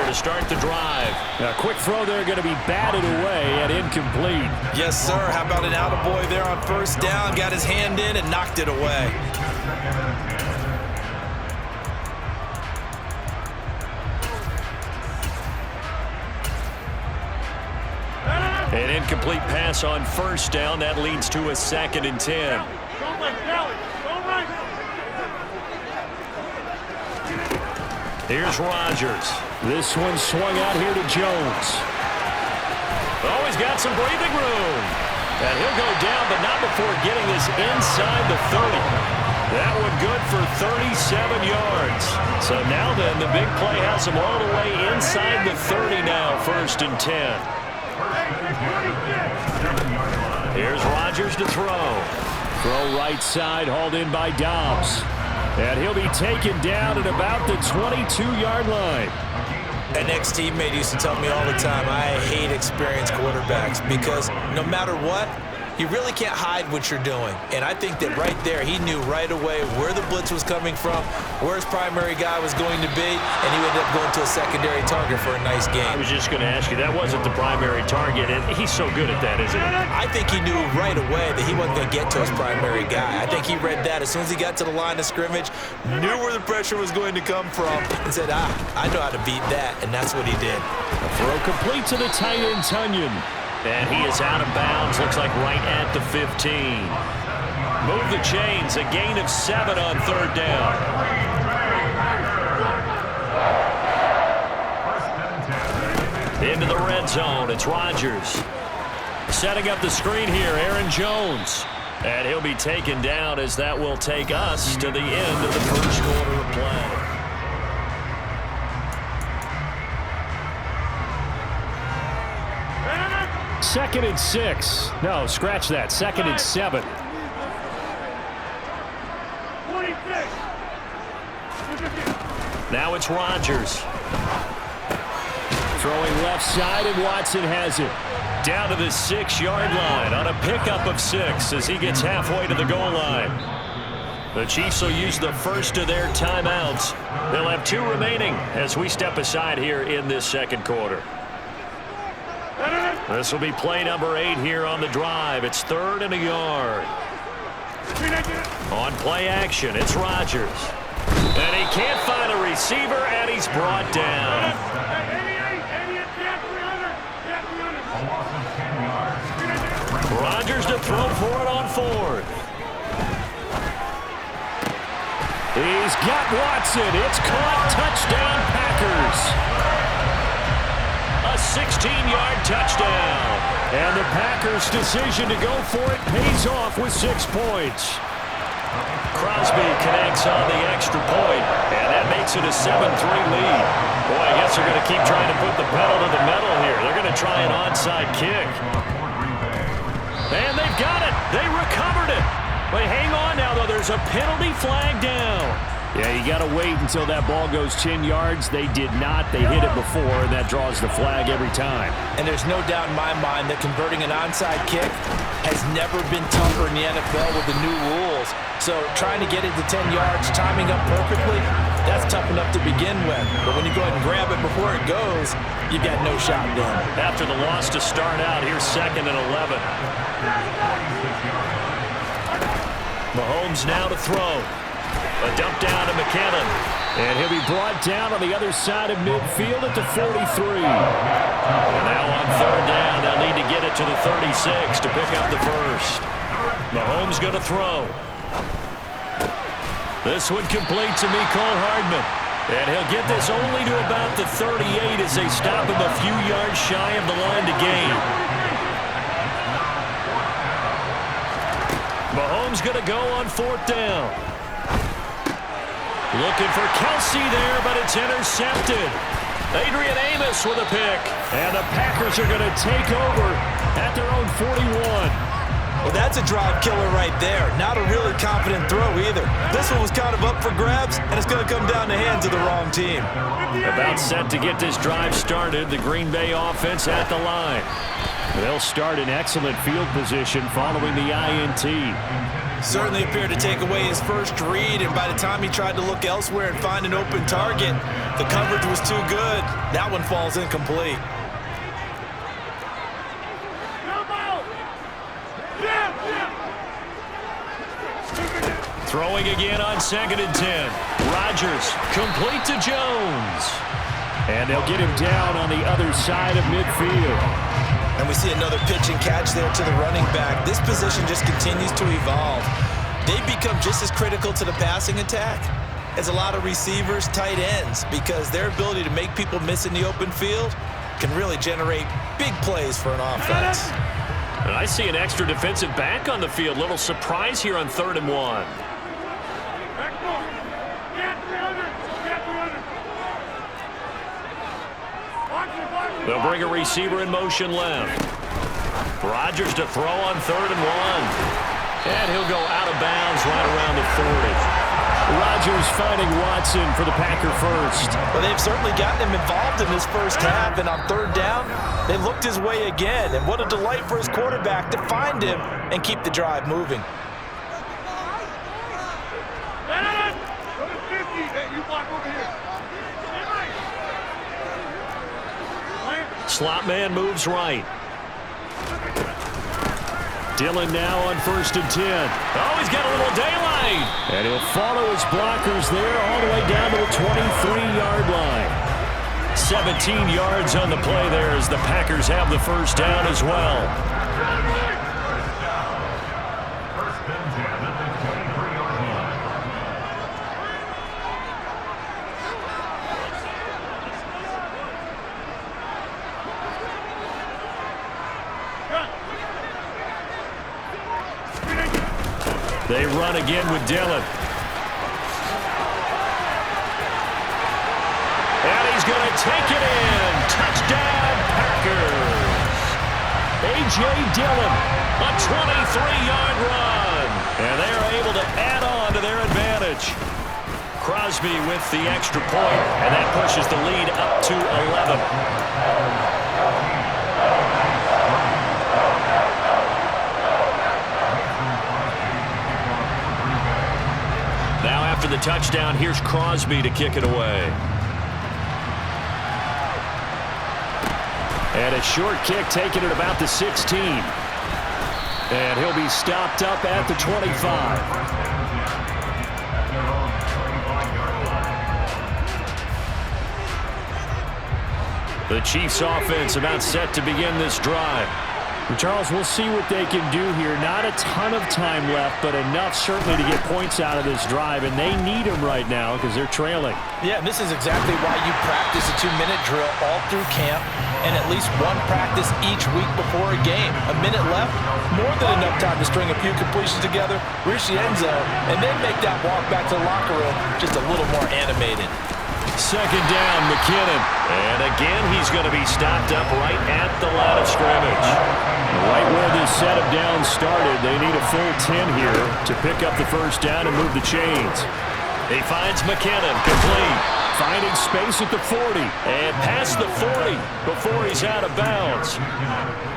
to start the drive. A quick throw there going to be batted away and incomplete. Yes, sir. How about an attaboy there on first down? Got his hand in and knocked it away. An incomplete pass on first down. That leads to a 2nd and 10. Here's Rodgers. This one swung out here to Jones. Oh, he's got some breathing room. And he'll go down, but not before getting this inside the 30. That one good for 37 yards. So now then, the big play has him all the way inside the 30 now, 1st and 10. Here's Rodgers to throw. Throw right side, hauled in by Dobbs. And he'll be taken down at about the 22-yard line. An ex-teammate used to tell me all the time, I hate experienced quarterbacks because no matter what, you really can't hide what you're doing. And I think that right there, he knew right away where the blitz was coming from, where his primary guy was going to be, and he ended up going to a secondary target for a nice game. I was just going to ask you, that wasn't the primary target, and he's so good at that, isn't he? I think he knew right away that he wasn't going to get to his primary guy. I think he read that as soon as he got to the line of scrimmage, knew where the pressure was going to come from, and said, I know how to beat that, and that's what he did. A throw complete to the tight end, Tunyon. And he is out of bounds, looks like right at the 15. Move the chains, a gain of 7 on 3rd down. Into the red zone, it's Rodgers. Setting up the screen here, Aaron Jones. And he'll be taken down as that will take us to the end of the 1st quarter of play. 2nd and 6. No, scratch that. 2nd and 7. Now it's Rodgers. Throwing left side, and Watson has it. Down to the 6-yard line on a pickup of 6 as he gets halfway to the goal line. The Chiefs will use the first of their timeouts. They'll have 2 remaining as we step aside here in this 2nd quarter. This will be play number 8 here on the drive. It's 3rd and a yard. On play action, it's Rodgers. And he can't find a receiver, and he's brought down. Rodgers to throw for it on 4th. He's got Watson. It's caught. Touchdown, Packers. A 16-yard touchdown. And the Packers' decision to go for it pays off with 6 points. Crosby connects on the extra point, and that makes it a 7-3 lead. Boy, I guess they're going to keep trying to put the pedal to the metal here. They're going to try an onside kick. And they've got it. They recovered it. But hang on now, though. There's a penalty flag down. Yeah, you got to wait until that ball goes 10 yards. They did not. They hit it before, and that draws the flag every time. And there's no doubt in my mind that converting an onside kick has never been tougher in the NFL with the new rules. So trying to get it to 10 yards, timing up perfectly, that's tough enough to begin with. But when you go ahead and grab it before it goes, you've got no shot then. After the loss to start out, here's 2nd and 11. Mahomes now to throw. A dump down to McKinnon. And he'll be brought down on the other side of midfield at the 43. And now on 3rd down, they'll need to get it to the 36 to pick up the first. Mahomes going to throw. This one complete to Mecole Hardman. And he'll get this only to about the 38 as they stop him a few yards shy of the line to gain. Mahomes going to go on 4th down. Looking for Kelsey there, but it's intercepted. Adrian Amos with a pick. And the Packers are going to take over at their own 41. Well, that's a drive killer right there. Not a really confident throw either. This one was kind of up for grabs, and it's going to come down the hands of the wrong team. About set to get this drive started. The Green Bay offense at the line. They'll start in excellent field position following the INT. Certainly appeared to take away his first read, and by the time he tried to look elsewhere and find an open target, the coverage was too good. That one falls incomplete. Throwing again on 2nd and 10. Rodgers complete to Jones. And they'll get him down on the other side of midfield. And we see another pitch and catch there to the running back. This position just continues to evolve. They become just as critical to the passing attack as a lot of receivers, tight ends, because their ability to make people miss in the open field can really generate big plays for an offense. And I see an extra defensive back on the field. Little surprise here on 3rd and 1. They'll bring a receiver in motion left. Rodgers to throw on 3rd and 1. And he'll go out of bounds right around the 40. Rodgers finding Watson for the Packer first. Well, they've certainly gotten him involved in this first half, and on 3rd down, they looked his way again. And what a delight for his quarterback to find him and keep the drive moving. Slot man moves right. Dillon now on 1st and 10. Oh, he's got a little daylight. And he'll follow his blockers there all the way down to the 23-yard line. 17 yards on the play there as the Packers have the first down as well. They run again with Dillon. And he's going to take it in. Touchdown, Packers. A.J. Dillon, a 23-yard run. And they are able to add on to their advantage. Crosby with the extra point, and that pushes the lead up to 11. Now after the touchdown, here's Crosby to kick it away. And a short kick taken at about the 16. And he'll be stopped up at the 25. The Chiefs offense about set to begin this drive. Charles, we'll see what they can do here. Not a ton of time left, but enough certainly to get points out of this drive, and they need them right now because they're trailing. Yeah, this is exactly why you practice a 2-minute drill all through camp and at least one practice each week before a game. A minute left, more than enough time to string a few completions together, reach the end zone, and then make that walk back to the locker room just a little more animated. 2nd down, McKinnon. And again, he's going to be stopped up right at the line of scrimmage. Right where this set of downs started, they need a full 10 here to pick up the first down and move the chains. He finds McKinnon, complete. Finding space at the 40. And past the 40 before he's out of bounds.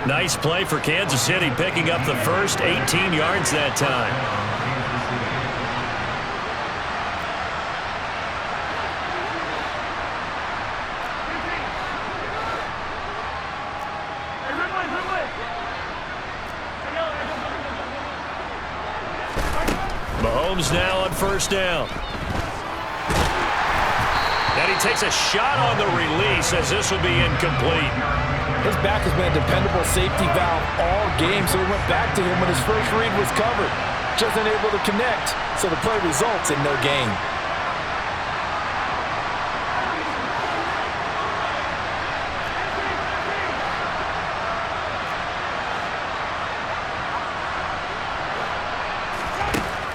Nice play for Kansas City, picking up the first 18 yards that time. Mahomes now on 1st down. And he takes a shot on the release as this will be incomplete. His back has been a dependable safety valve all game, so he went back to him when his first read was covered. Just unable to connect, so the play results in no gain.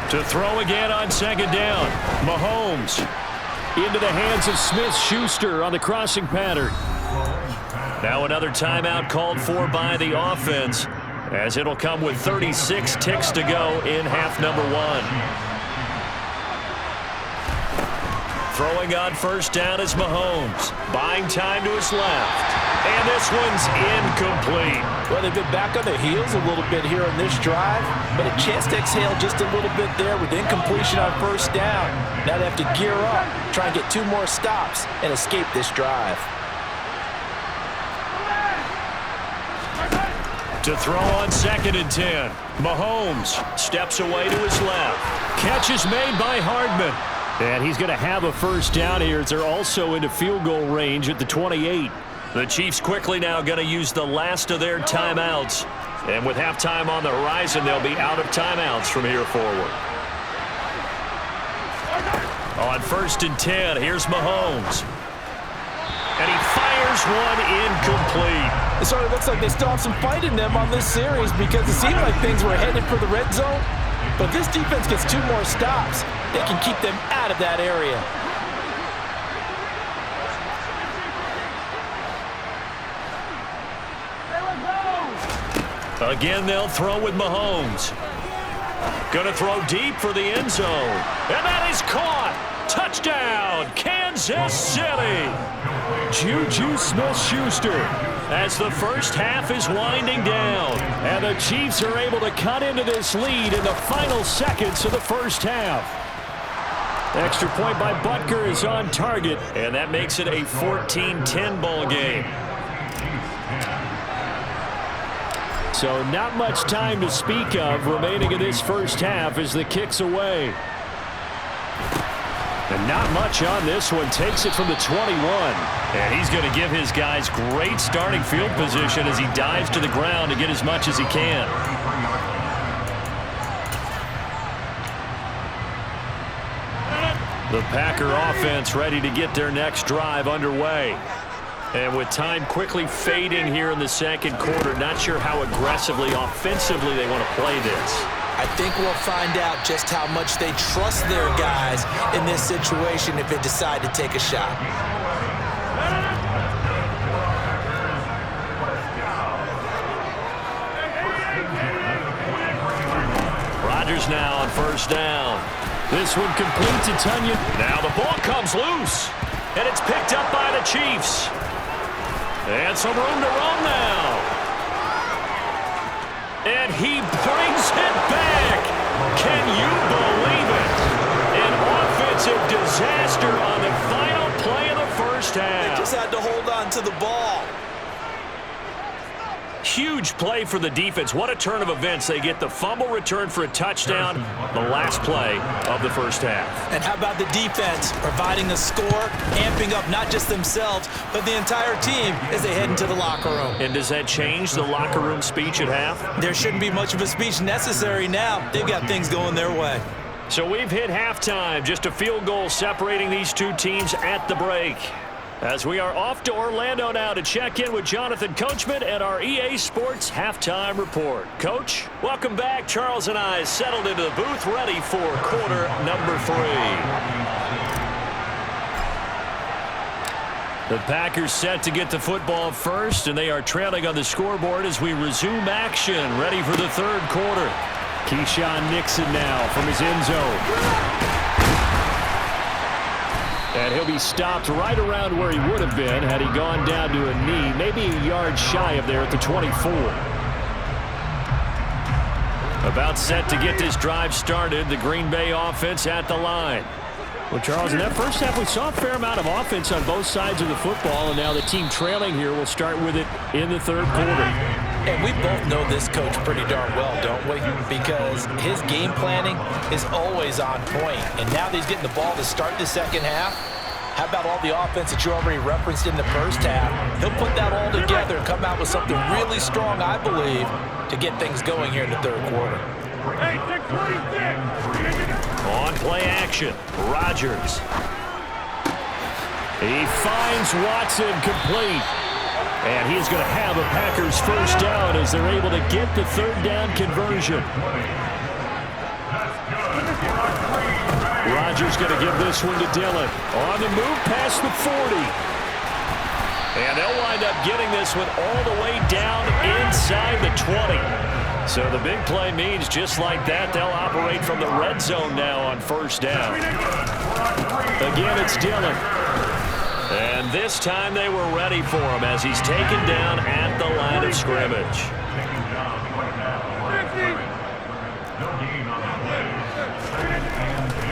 To throw again on 2nd down. Mahomes into the hands of Smith-Schuster on the crossing pattern. Now another timeout called for by the offense, as it'll come with 36 ticks to go in half number 1. Throwing on 1st down is Mahomes. Buying time to his left. And this one's incomplete. Well, they've been back on their heels a little bit here on this drive, but a chance to exhale just a little bit there with incompletion on first down. Now they have to gear up, try and get 2 more stops, and escape this drive. To throw on 2nd and 10. Mahomes steps away to his left. Catch is made by Hardman. And he's going to have a first down here as they're also into field goal range at the 28. The Chiefs quickly now going to use the last of their timeouts. And with halftime on the horizon, they'll be out of timeouts from here forward. On 1st and 10, here's Mahomes. And he fires one incomplete. It sort of looks like they still have some fight in them on this series because it seemed like things were headed for the red zone. But this defense gets 2 more stops. They can keep them out of that area. Again, they'll throw with Mahomes. Going to throw deep for the end zone. And that is caught. Touchdown, Kansas City. Juju Smith-Schuster As the first half is winding down. And the Chiefs are able to cut into this lead in the final seconds of the first half. Extra point by Butker is on target. And that makes it a 14-10 ball game. So not much time to speak of remaining in this first half as the kick's away. And not much on this one. Takes it from the 21. And he's going to give his guys great starting field position as he dives to the ground to get as much as he can. The Packer offense ready to get their next drive underway. And with time quickly fading here in the second quarter, not sure how aggressively, offensively they want to play this. I think we'll find out just how much they trust their guys in this situation if they decide to take a shot. Rodgers now on first down. This one complete to Tunyon. Now the ball comes loose, and it's picked up by the Chiefs. And some room to run now. And he brings it back. Can you believe it? An offensive disaster on the final play of the first half. They just had to hold on to the ball. Huge play for the defense. What a turn of events. They get the fumble return for a touchdown, the last play of the first half. And how about the defense providing a score, amping up not just themselves, but the entire team as they head into the locker room. And does that change the locker room speech at half? There shouldn't be much of a speech necessary now. They've got things going their way. So we've hit halftime. Just a field goal separating these two teams at the break. As we are off to Orlando now to check in with Jonathan Coachman and our EA Sports Halftime Report. Coach, welcome back. Charles and I settled into the booth ready for quarter number 3. The Packers set to get the football first, and they are trailing on the scoreboard as we resume action, ready for the third quarter. Keyshawn Nixon now from his end zone. And he'll be stopped right around where he would have been had he gone down to a knee, maybe a yard shy of there at the 24. About set to get this drive started, the Green Bay offense at the line. Well, Charles, in that first half, we saw a fair amount of offense on both sides of the football, and now the team trailing here will start with it in the third quarter. And we both know this coach pretty darn well, don't we? Because his game planning is always on point. And now that he's getting the ball to start the second half, how about all the offense that you already referenced in the first half? He'll put that all together and come out with something really strong, I believe, to get things going here in the third quarter. On play action, Rodgers. He finds Watson complete. And he's going to have a Packers first down as they're able to get the third down conversion. Rodgers going to give this one to Dillon. On the move past the 40. And they'll wind up getting this one all the way down inside the 20. So the big play means just like that, they'll operate from the red zone now on first down. Again, it's Dillon. And this time they were ready for him as he's taken down at the line of scrimmage.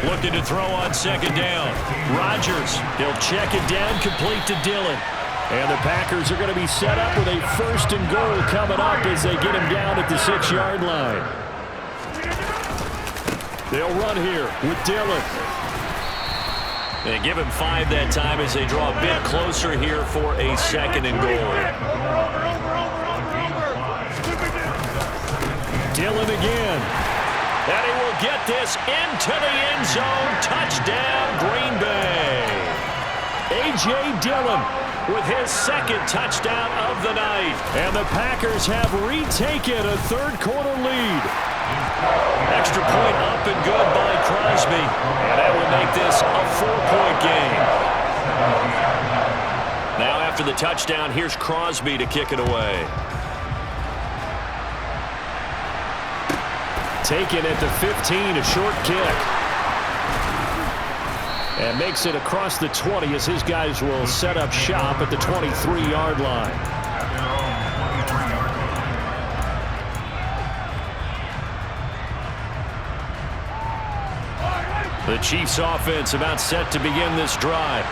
Looking to throw on second down. Rodgers, he'll check it down, complete to Dillon. And the Packers are going to be set up with a 1st and goal coming up as they get him down at the 6-yard line. They'll run here with Dillon. They give him 5 that time as they draw a bit closer here for a 2nd and goal. Dillon again. And he will get this into the end zone. Touchdown, Green Bay. A.J. Dillon with his 2nd touchdown of the night. And the Packers have retaken a 3rd-quarter lead. Extra point up and good by Crosby. And that will make this a 4-point game. Now after the touchdown, here's Crosby to kick it away. Taken at the 15, a short kick. And makes it across the 20 as his guys will set up shop at the 23-yard line. The Chiefs offense about set to begin this drive.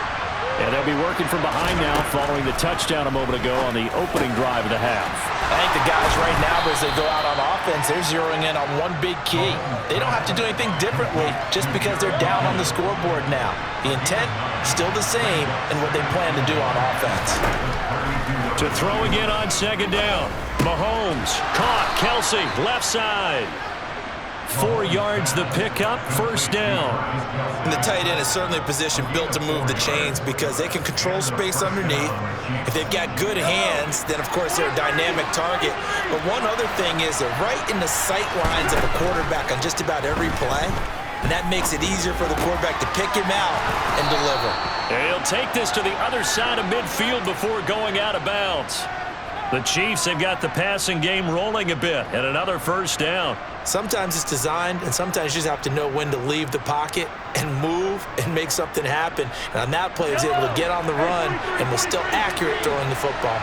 And they'll be working from behind now following the touchdown a moment ago on the opening drive of the half. I think the guys right now, as they go out on offense, they're zeroing in on one big key. They don't have to do anything differently just because they're down on the scoreboard now. The intent, still the same, and what they plan to do on offense. To throw again on second down. Mahomes caught. Kelsey, left side. 4 yards the pickup, 1st down. And the tight end is certainly a position built to move the chains because they can control space underneath. If they've got good hands, then of course they're a dynamic target. But one other thing is they're right in the sight lines of a quarterback on just about every play. And that makes it easier for the quarterback to pick him out and deliver. And he'll take this to the other side of midfield before going out of bounds. The Chiefs have got the passing game rolling a bit and another 1st down. Sometimes it's designed, and sometimes you just have to know when to leave the pocket and move and make something happen. And on that play, he was able to get on the run and was still accurate throwing the football.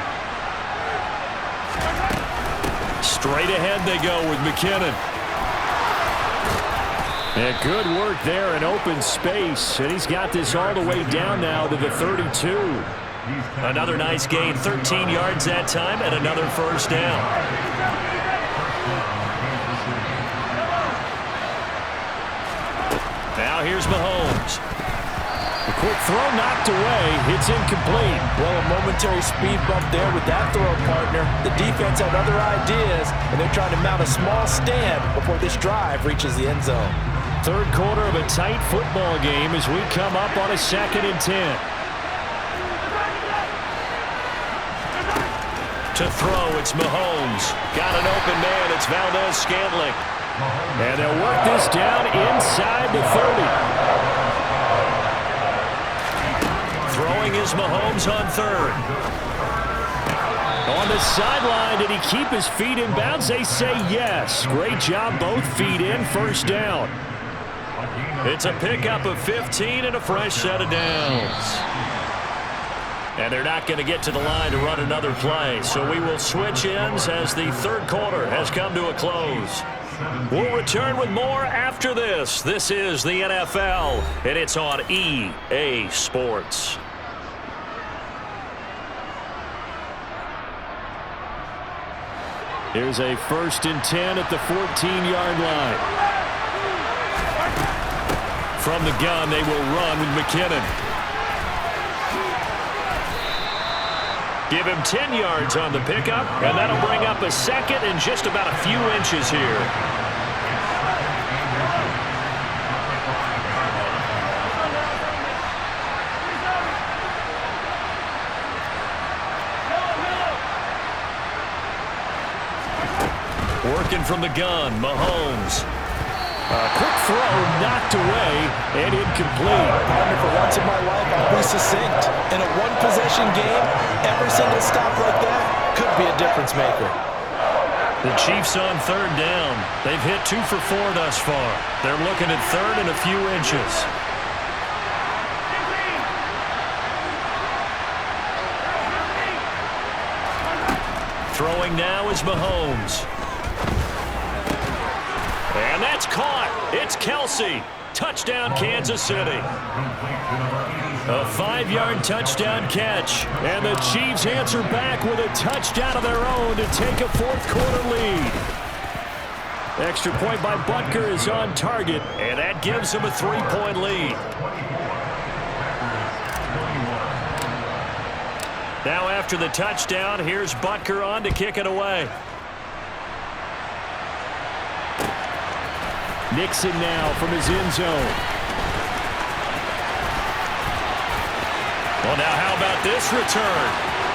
Straight ahead they go with McKinnon. And good work there in open space. And he's got this all the way down now to the 32. Another nice gain, 13 yards that time, and another 1st down. Now here's Mahomes. A quick throw knocked away. It's incomplete. Well, a momentary speed bump there with that throw, partner. The defense had other ideas, and they're trying to mount a small stand before this drive reaches the end zone. 3rd quarter of a tight football game as we come up on a 2nd and 10. To throw, it's Mahomes. Got an open man, it's Valdez-Scantling. And they'll work this down inside the 30. Throwing is Mahomes on 3rd. On the sideline, did he keep his feet in bounds? They say yes. Great job, both feet in, 1st down. It's a pickup of 15 and a fresh set of downs. And they're not going to get to the line to run another play. So we will switch ends as the 3rd quarter has come to a close. We'll return with more after this. This is the NFL, and it's on EA Sports. Here's a 1st and 10 at the 14-yard line. From the gun, they will run with McKinnon. Give him 10 yards on the pickup, and that'll bring up a 2nd and just about a few inches here. Working from the gun, Mahomes. A quick throw knocked away and incomplete. Partner, for once in my life, I'll be succinct. In a one-possession game, every single stop like that could be a difference maker. The Chiefs on 3rd down. They've hit 2 for 4 thus far. They're looking at 3rd and a few inches. Throwing now is Mahomes. And that's caught. It's Kelsey. Touchdown, Kansas City. A 5-yard touchdown catch. And the Chiefs answer back with a touchdown of their own to take a fourth-quarter lead. Extra point by Butker is on target, and that gives him a 3-point lead. Now after the touchdown, here's Butker on to kick it away. Nixon now from his end zone. Well, now how about this return?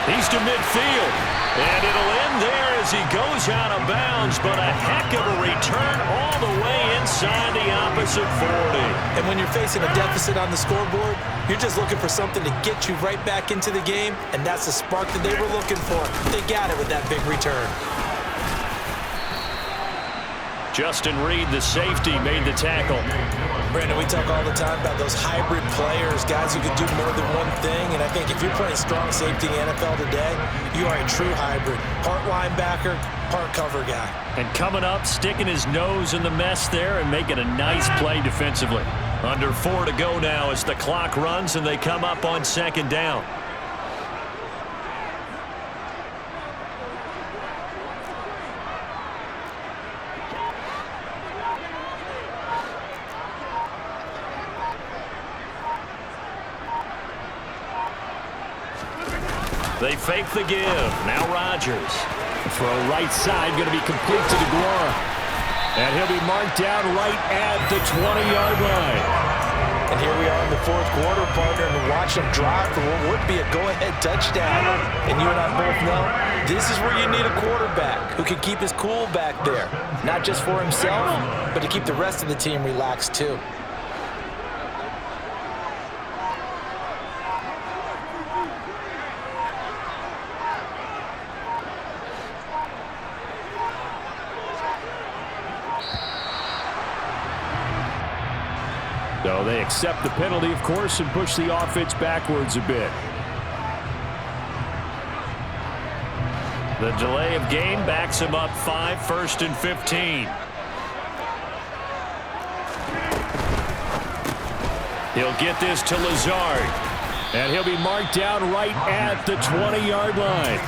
He's to midfield, and it'll end there as he goes out of bounds, but a heck of a return all the way inside the opposite 40. And when you're facing a deficit on the scoreboard, you're just looking for something to get you right back into the game, and that's the spark that they were looking for. They got it with that big return. Justin Reed, the safety, made the tackle. Brandon, we talk all the time about those hybrid players, guys who can do more than one thing, and I think if you're playing strong safety in the NFL today, you are a true hybrid. Part linebacker, part cover guy. And coming up, sticking his nose in the mess there and making a nice play defensively. Under 4 to go now as the clock runs and they come up on second down. They fake the give. Now Rodgers. Throw right side, going to be complete to DeGuara. And he'll be marked down right at the 20-yard line. And here we are in the fourth quarter, partner, and watch him drive for what would be a go-ahead touchdown. And you and I both know this is where you need a quarterback who can keep his cool back there. Not just for himself, but to keep the rest of the team relaxed too. So they accept the penalty, of course, and push the offense backwards a bit. The delay of game backs him up 5, 1st and 15. He'll get this to Lazard. And he'll be marked down right at the 20-yard line.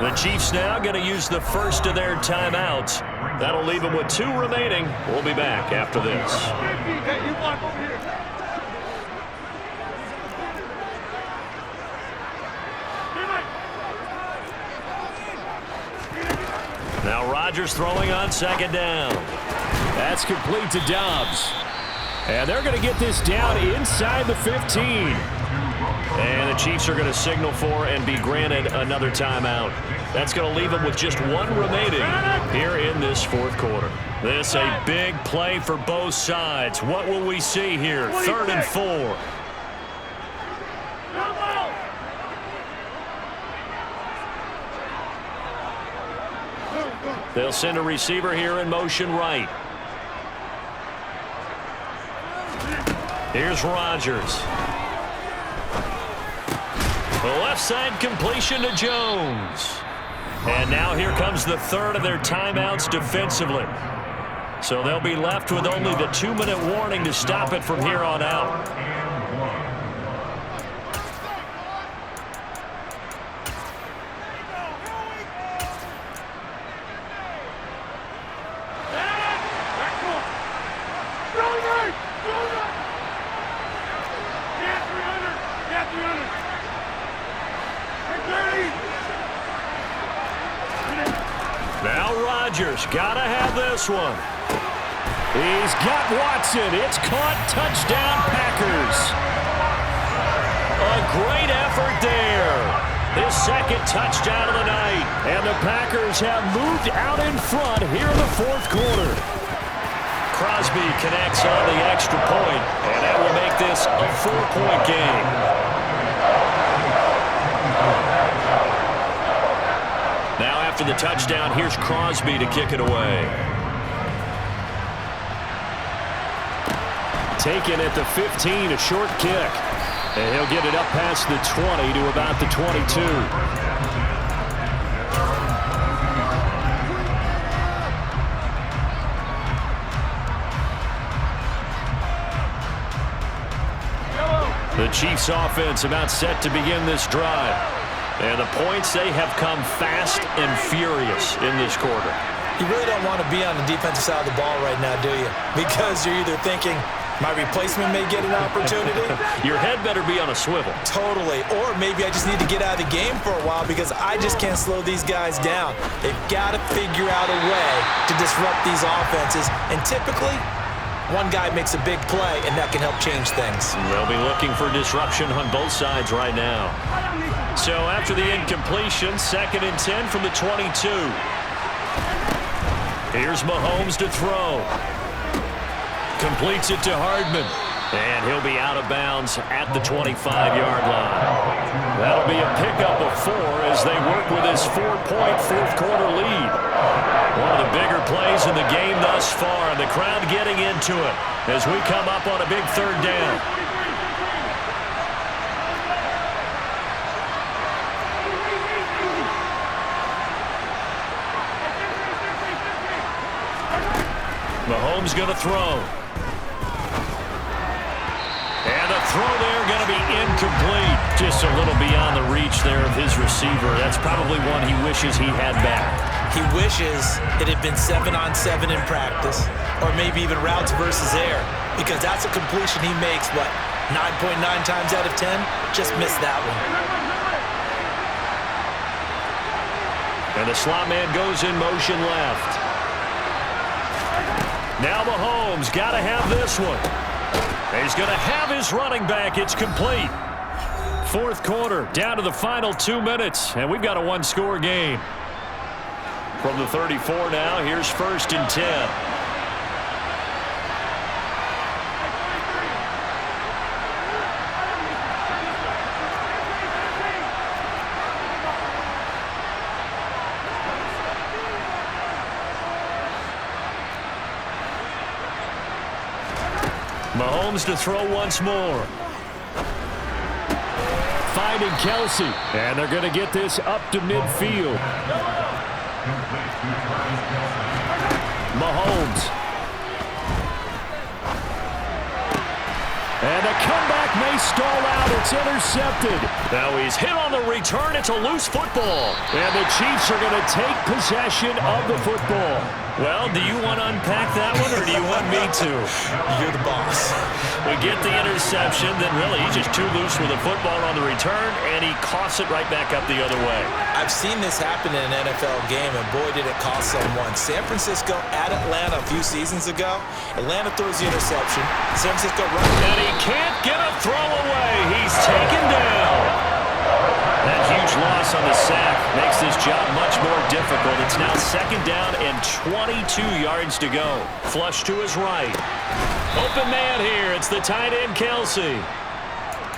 The Chiefs now going to use the first of their timeouts. That'll leave them with 2 remaining. We'll be back after this. Now Rodgers throwing on second down. That's complete to Dobbs. And they're going to get this down inside the 15. And the Chiefs are going to signal for and be granted another timeout. That's going to leave them with just 1 remaining here in this fourth quarter. This a big play for both sides. What will we see here? 3rd and 4. They'll send a receiver here in motion right. Here's Rodgers. The left side completion to Jones. And now here comes the 3rd of their timeouts defensively. So they'll be left with only the 2-minute warning to stop it from here on out. Now Rodgers, gotta have this one. He's got Watson. It's caught. Touchdown, Packers. A great effort there. His 2nd touchdown of the night. And the Packers have moved out in front here in the fourth quarter. Crosby connects on the extra point, and that will make this a 4-point game. Now after the touchdown, here's Crosby to kick it away. Taken at the 15, a short kick. And he'll get it up past the 20 to about the 22. The Chiefs offense about set to begin this drive. And the points, they have come fast and furious in this quarter. You really don't want to be on the defensive side of the ball right now, do you? Because you're either thinking, my replacement may get an opportunity. Your head better be on a swivel. Totally. Or maybe I just need to get out of the game for a while because I just can't slow these guys down. They've got to figure out a way to disrupt these offenses. And typically, one guy makes a big play, and that can help change things. They'll be looking for disruption on both sides right now. So after the incompletion, 2nd and 10 from the 22. Here's Mahomes to throw. Completes it to Hardman. And he'll be out of bounds at the 25-yard line. That'll be a pickup of 4 as they work with his 4-point fourth-quarter lead. One of the bigger plays in the game thus far, and the crowd getting into it as we come up on a big 3rd down. Mahomes going to throw. And the throw there going to be incomplete. Just a little beyond the reach there of his receiver. That's probably one he wishes he had back. He wishes it had been 7-on-7 in practice, or maybe even routes versus air, because that's a completion he makes, what, 9.9 times out of 10? Just missed that one. And the slot man goes in motion left. Now Mahomes got to have this one. He's going to have his running back. It's complete. 4th quarter, down to the final 2 minutes, and we've got a 1-score game. From the 34 now, here's 1st and 10. Mahomes to throw once more. Finding Kelsey. And they're going to get this up to midfield. Mahomes. And the comeback may stall out. It's intercepted. Now he's hit on the return. It's a loose football. And the Chiefs are going to take possession of the football. Well, do you want to unpack that one, or do you want me to? You're the boss. We get the interception, then really he's just too loose with the football on the return, and he coughs it right back up the other way. I've seen this happen in an NFL game, and boy, did it cost someone. San Francisco at Atlanta a few seasons ago. Atlanta throws the interception. San Francisco runs. And he can't get a throw away. He's taken down. That huge loss on the sack makes this job much more difficult. It's now 2nd down and 22 yards to go. Flush to his right. Open man here. It's the tight end, Kelsey.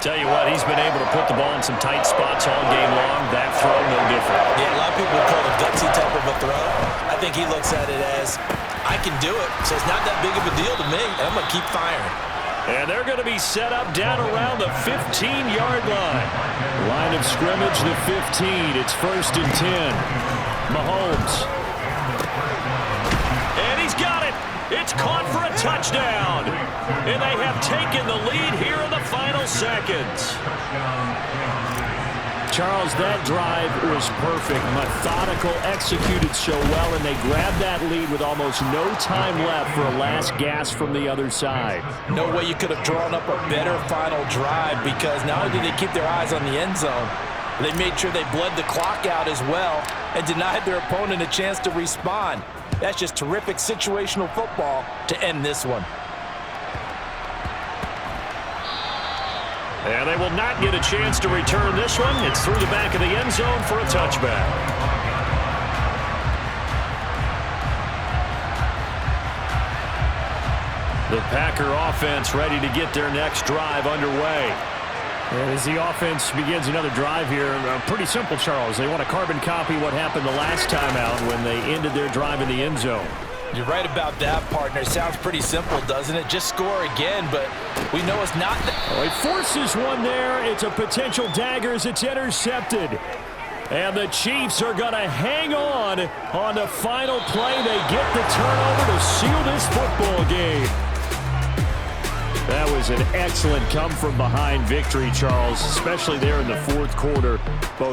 Tell you what, he's been able to put the ball in some tight spots all game long. That throw, no different. Yeah, a lot of people would call it a gutsy type of a throw. I think he looks at it as, I can do it, so it's not that big of a deal to me, and I'm going to keep firing. And they're going to be set up down around the 15-yard line. Line of scrimmage, the 15. It's 1st and 10. Mahomes. And he's got it. It's caught for a touchdown. And they have taken the lead here in the final seconds. Charles, that drive was perfect. Methodical, executed so well, and they grabbed that lead with almost no time left for a last gasp from the other side. No way you could have drawn up a better final drive, because not only did they keep their eyes on the end zone, they made sure they bled the clock out as well and denied their opponent a chance to respond. That's just terrific situational football to end this one. And they will not get a chance to return this one. It's through the back of the end zone for a touchback. The Packer offense ready to get their next drive underway. And as the offense begins another drive here, pretty simple, Charles. They want to carbon copy what happened the last time out when they ended their drive in the end zone. You're right about that, partner. It sounds pretty simple, doesn't it? Just score again, but we know it's not that. Oh, he forces one there. It's a potential dagger as it's intercepted. And the Chiefs are going to hang on the final play. They get the turnover to seal this football game. That was an excellent come-from-behind victory, Charles, especially there in the fourth quarter. Both